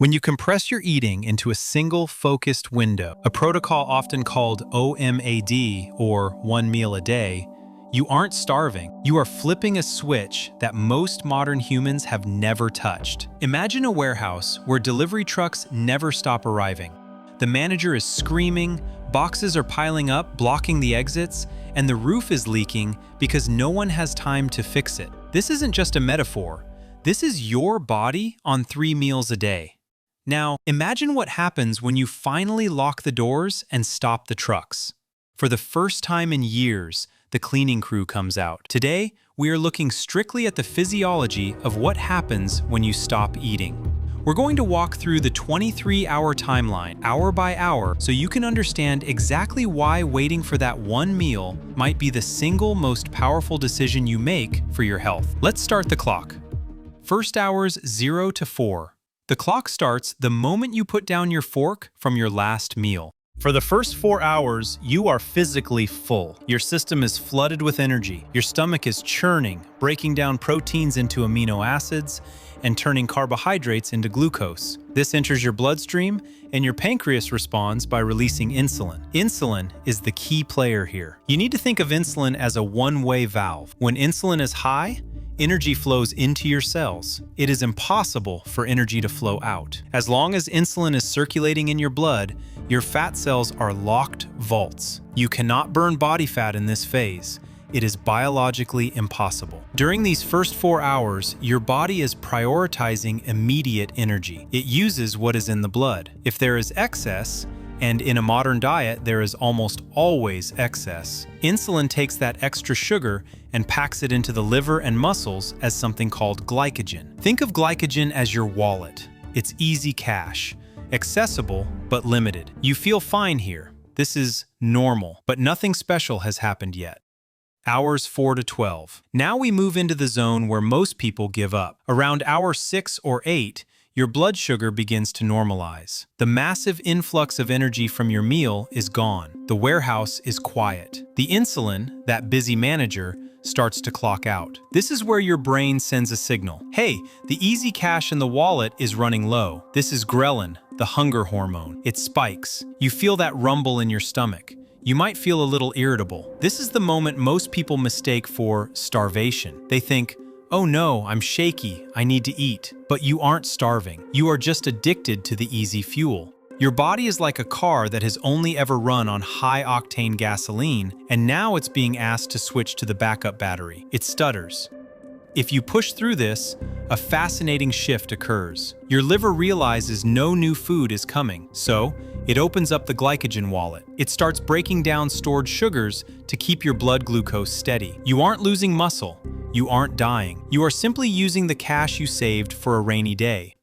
When you compress your eating into a single focused window, a protocol often called OMAD, or 1 meal a day, you aren't starving. You are flipping a switch that most modern humans have never touched. Imagine a warehouse where delivery trucks never stop arriving. The manager is screaming, boxes are piling up, blocking the exits, and the roof is leaking because no one has time to fix it. This isn't just a metaphor. This is your body on 3 meals a day. Now, imagine what happens when you finally lock the doors and stop the trucks. For the first time in years, the cleaning crew comes out. Today, we are looking strictly at the physiology of what happens when you stop eating. We're going to walk through the 23-hour timeline, hour by hour, so you can understand exactly why waiting for that one meal might be the single most powerful decision you make for your health. Let's start the clock. First hours 0 to 4. The clock starts the moment you put down your fork from your last meal. For the first 4 hours, you are physically full. Your system is flooded with energy. Your stomach is churning, breaking down proteins into amino acids and turning carbohydrates into glucose. This enters your bloodstream, and your pancreas responds by releasing insulin. Insulin is the key player here. You need to think of insulin as a one-way valve. When insulin is high, energy flows into your cells. It is impossible for energy to flow out. As long as insulin is circulating in your blood, your fat cells are locked vaults. You cannot burn body fat in this phase. It is biologically impossible. During these first 4 hours, your body is prioritizing immediate energy. It uses what is in the blood. If there is excess, and in a modern diet, there is almost always excess, insulin takes that extra sugar and packs it into the liver and muscles as something called glycogen. Think of glycogen as your wallet. It's easy cash, accessible but limited. You feel fine here. This is normal, but nothing special has happened yet. Hours 4 to 12. Now we move into the zone where most people give up. Around hour 6 or 8, your blood sugar begins to normalize. The massive influx of energy from your meal is gone. The warehouse is quiet. The insulin, that busy manager, starts to clock out. This is where your brain sends a signal. Hey, the easy cash in the wallet is running low. This is ghrelin, the hunger hormone. It spikes. You feel that rumble in your stomach. You might feel a little irritable. This is the moment most people mistake for starvation. They think, oh no, I'm shaky, I need to eat. But you aren't starving. You are just addicted to the easy fuel. Your body is like a car that has only ever run on high-octane gasoline, and now it's being asked to switch to the backup battery. It stutters. If you push through this, a fascinating shift occurs. Your liver realizes no new food is coming, so it opens up the glycogen wallet. It starts breaking down stored sugars to keep your blood glucose steady. You aren't losing muscle. You aren't dying. You are simply using the cash you saved for a rainy day.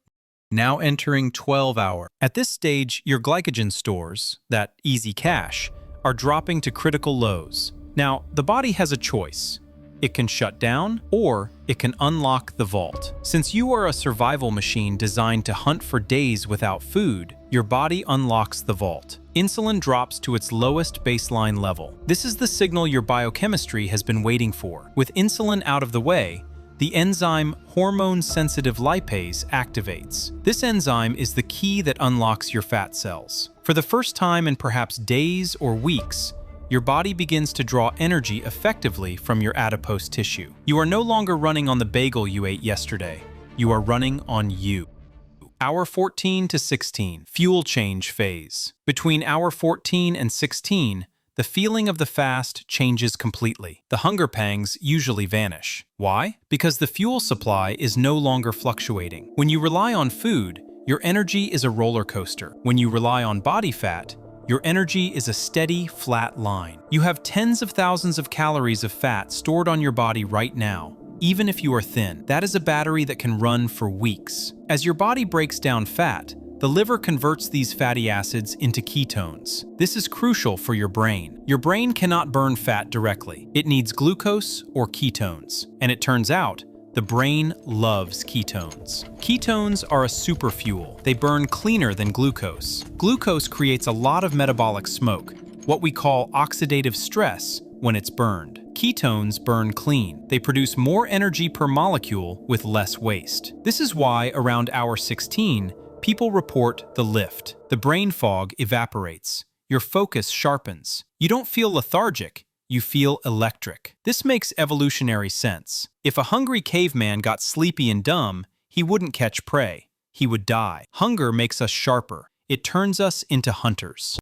Now entering 12 hour. At this stage, your glycogen stores, that easy cash, are dropping to critical lows. Now, the body has a choice. It can shut down, or it can unlock the vault. Since you are a survival machine designed to hunt for days without food, your body unlocks the vault. Insulin drops to its lowest baseline level. This is the signal your biochemistry has been waiting for. With insulin out of the way, the enzyme hormone-sensitive lipase activates. This enzyme is the key that unlocks your fat cells. For the first time in perhaps days or weeks, your body begins to draw energy effectively from your adipose tissue. You are no longer running on the bagel you ate yesterday. You are running on you. Hour 14 to 16, fuel change phase. Between hour 14 and 16, the feeling of the fast changes completely. The hunger pangs usually vanish. Why? Because the fuel supply is no longer fluctuating. When you rely on food, your energy is a roller coaster. When you rely on body fat, your energy is a steady, flat line. You have tens of thousands of calories of fat stored on your body right now, even if you are thin. That is a battery that can run for weeks. As your body breaks down fat, the liver converts these fatty acids into ketones. This is crucial for your brain. Your brain cannot burn fat directly. It needs glucose or ketones. And it turns out, the brain loves ketones. Ketones are a super fuel. They burn cleaner than glucose. Glucose creates a lot of metabolic smoke, what we call oxidative stress, when it's burned. Ketones burn clean. They produce more energy per molecule with less waste. This is why around hour 16, People report the lift. The brain fog evaporates. Your focus sharpens. You don't feel lethargic. You feel electric. This makes evolutionary sense. If a hungry caveman got sleepy and dumb, he wouldn't catch prey. He would die. Hunger makes us sharper. It turns us into hunters.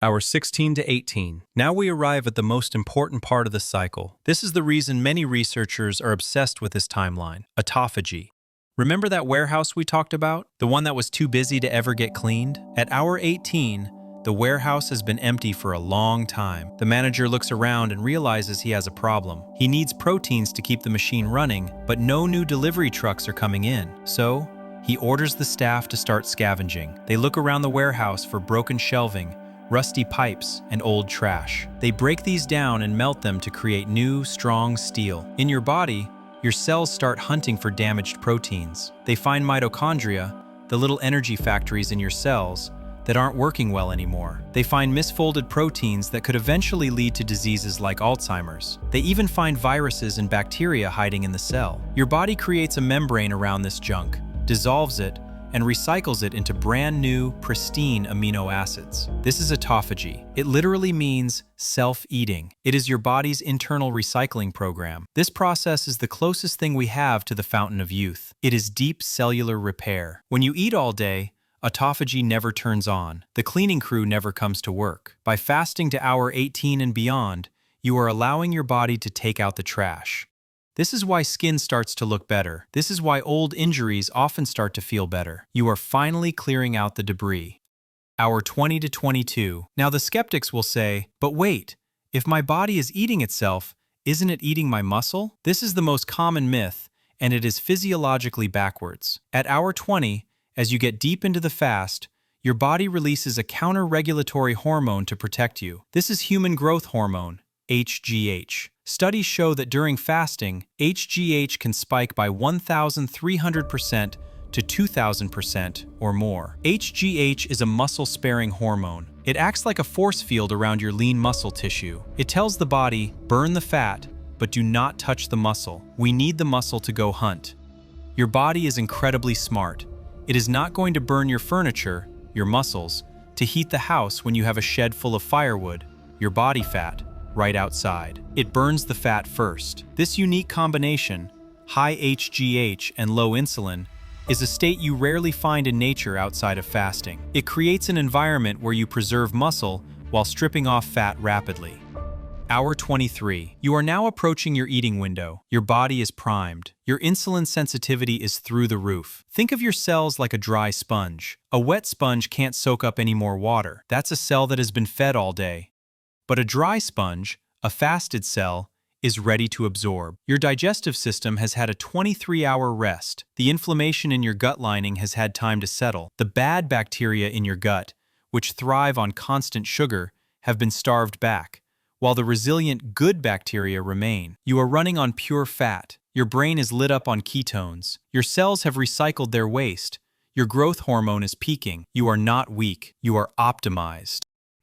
Hour 16 to 18. Now we arrive at the most important part of the cycle. This is the reason many researchers are obsessed with this timeline: autophagy. Remember that warehouse we talked about? The one that was too busy to ever get cleaned? At hour 18, the warehouse has been empty for a long time. The manager looks around and realizes he has a problem. He needs proteins to keep the machine running, but no new delivery trucks are coming in. So, he orders the staff to start scavenging. They look around the warehouse for broken shelving, rusty pipes, and old trash. They break these down and melt them to create new, strong steel. In your body, your cells start hunting for damaged proteins. They find mitochondria, the little energy factories in your cells, that aren't working well anymore. They find misfolded proteins that could eventually lead to diseases like Alzheimer's. They even find viruses and bacteria hiding in the cell. Your body creates a membrane around this junk, dissolves it, and recycles it into brand new, pristine amino acids. This is autophagy. It literally means self-eating. It is your body's internal recycling program. This process is the closest thing we have to the fountain of youth. It is deep cellular repair. When you eat all day, autophagy never turns on. The cleaning crew never comes to work. By fasting to hour 18 and beyond, you are allowing your body to take out the trash. This is why skin starts to look better. This is why old injuries often start to feel better. You are finally clearing out the debris. Hour 20 to 22. Now the skeptics will say, but wait, if my body is eating itself, isn't it eating my muscle? This is the most common myth, and it is physiologically backwards. At hour 20, as you get deep into the fast, your body releases a counter-regulatory hormone to protect you. This is human growth hormone, HGH. Studies show that during fasting, HGH can spike by 1,300% to 2,000% or more. HGH is a muscle-sparing hormone. It acts like a force field around your lean muscle tissue. It tells the body, burn the fat, but do not touch the muscle. We need the muscle to go hunt. Your body is incredibly smart. It is not going to burn your furniture, your muscles, to heat the house when you have a shed full of firewood, your body fat, right outside. It burns the fat first. This unique combination, high HGH and low insulin, is a state you rarely find in nature outside of fasting. It creates an environment where you preserve muscle while stripping off fat rapidly. Hour 23. You are now approaching your eating window. Your body is primed. Your insulin sensitivity is through the roof. Think of your cells like a dry sponge. A wet sponge can't soak up any more water. That's a cell that has been fed all day. But a dry sponge, a fasted cell, is ready to absorb. Your digestive system has had a 23-hour rest. The inflammation in your gut lining has had time to settle. The bad bacteria in your gut, which thrive on constant sugar, have been starved back, while the resilient good bacteria remain. You are running on pure fat. Your brain is lit up on ketones. Your cells have recycled their waste. Your growth hormone is peaking. You are not weak. You are optimized.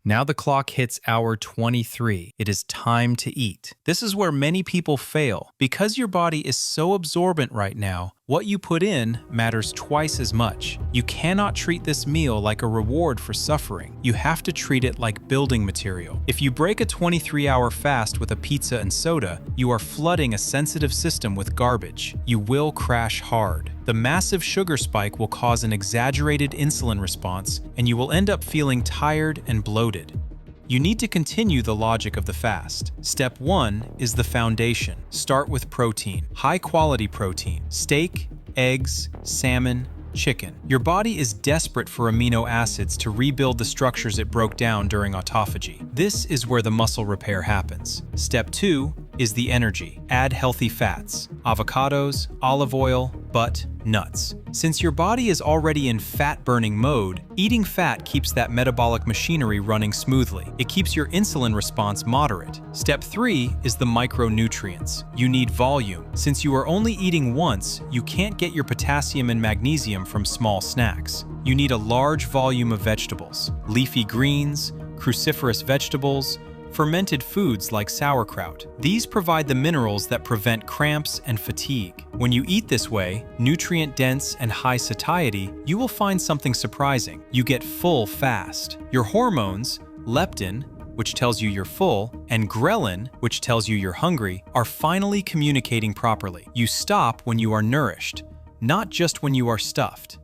Now the clock hits hour 23. It is time to eat. This is where many people fail. Because your body is so absorbent right now, what you put in matters twice as much. You cannot treat this meal like a reward for suffering. You have to treat it like building material. If you break a 23-hour fast with a pizza and soda, you are flooding a sensitive system with garbage. You will crash hard. The massive sugar spike will cause an exaggerated insulin response, and you will end up feeling tired and bloated. You need to continue the logic of the fast. Step 1 is the foundation. Start with protein, high-quality protein, steak, eggs, salmon, chicken. Your body is desperate for amino acids to rebuild the structures it broke down during autophagy. This is where the muscle repair happens. Step 2 is the energy. Add healthy fats, avocados, olive oil, butt, nuts. Since your body is already in fat-burning mode, eating fat keeps that metabolic machinery running smoothly. It keeps your insulin response moderate. Step 3 is the micronutrients. You need volume. Since you are only eating once, you can't get your potassium and magnesium from small snacks. You need a large volume of vegetables, leafy greens, cruciferous vegetables, fermented foods like sauerkraut. These provide the minerals that prevent cramps and fatigue. When you eat this way, nutrient-dense and high satiety, you will find something surprising. You get full fast. Your hormones, leptin, which tells you you're full, and ghrelin, which tells you you're hungry, are finally communicating properly. You stop when you are nourished, not just when you are stuffed.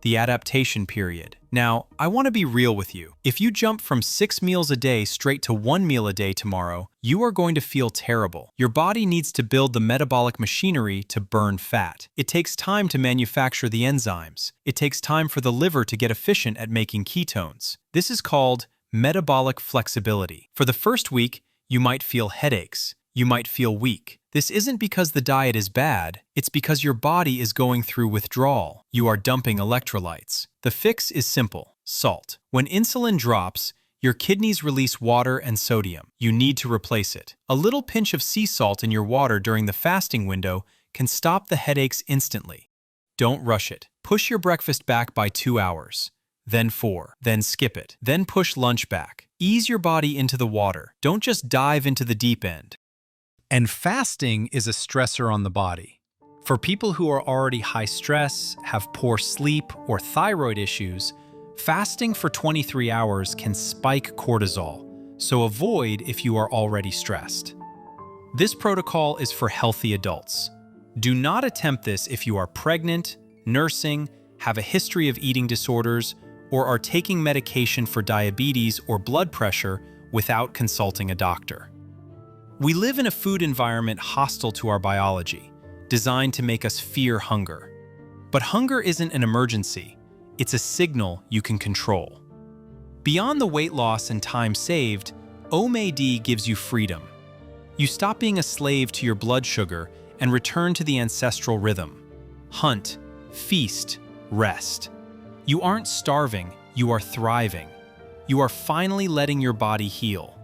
The adaptation period. Now, I want to be real with you. If you jump from 6 meals a day straight to 1 meal a day tomorrow, you are going to feel terrible. Your body needs to build the metabolic machinery to burn fat. It takes time to manufacture the enzymes. It takes time for the liver to get efficient at making ketones. This is called metabolic flexibility. For the first week, you might feel headaches. You might feel weak. This isn't because the diet is bad, it's because your body is going through withdrawal. You are dumping electrolytes. The fix is simple: salt. When insulin drops, your kidneys release water and sodium. You need to replace it. A little pinch of sea salt in your water during the fasting window can stop the headaches instantly. Don't rush it. Push your breakfast back by 2 hours, then 4, then skip it, then push lunch back. Ease your body into the water. Don't just dive into the deep end. And fasting is a stressor on the body. For people who are already high stress, have poor sleep, or thyroid issues, fasting for 23 hours can spike cortisol, so avoid if you are already stressed. This protocol is for healthy adults. Do not attempt this if you are pregnant, nursing, have a history of eating disorders, or are taking medication for diabetes or blood pressure without consulting a doctor. We live in a food environment hostile to our biology, designed to make us fear hunger. But hunger isn't an emergency, it's a signal you can control. Beyond the weight loss and time saved, OMAD gives you freedom. You stop being a slave to your blood sugar and return to the ancestral rhythm. Hunt, feast, rest. You aren't starving, you are thriving. You are finally letting your body heal.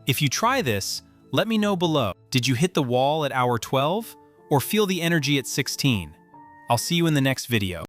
If you try this, let me know below. Did you hit the wall at hour 12 or feel the energy at 16? I'll see you in the next video.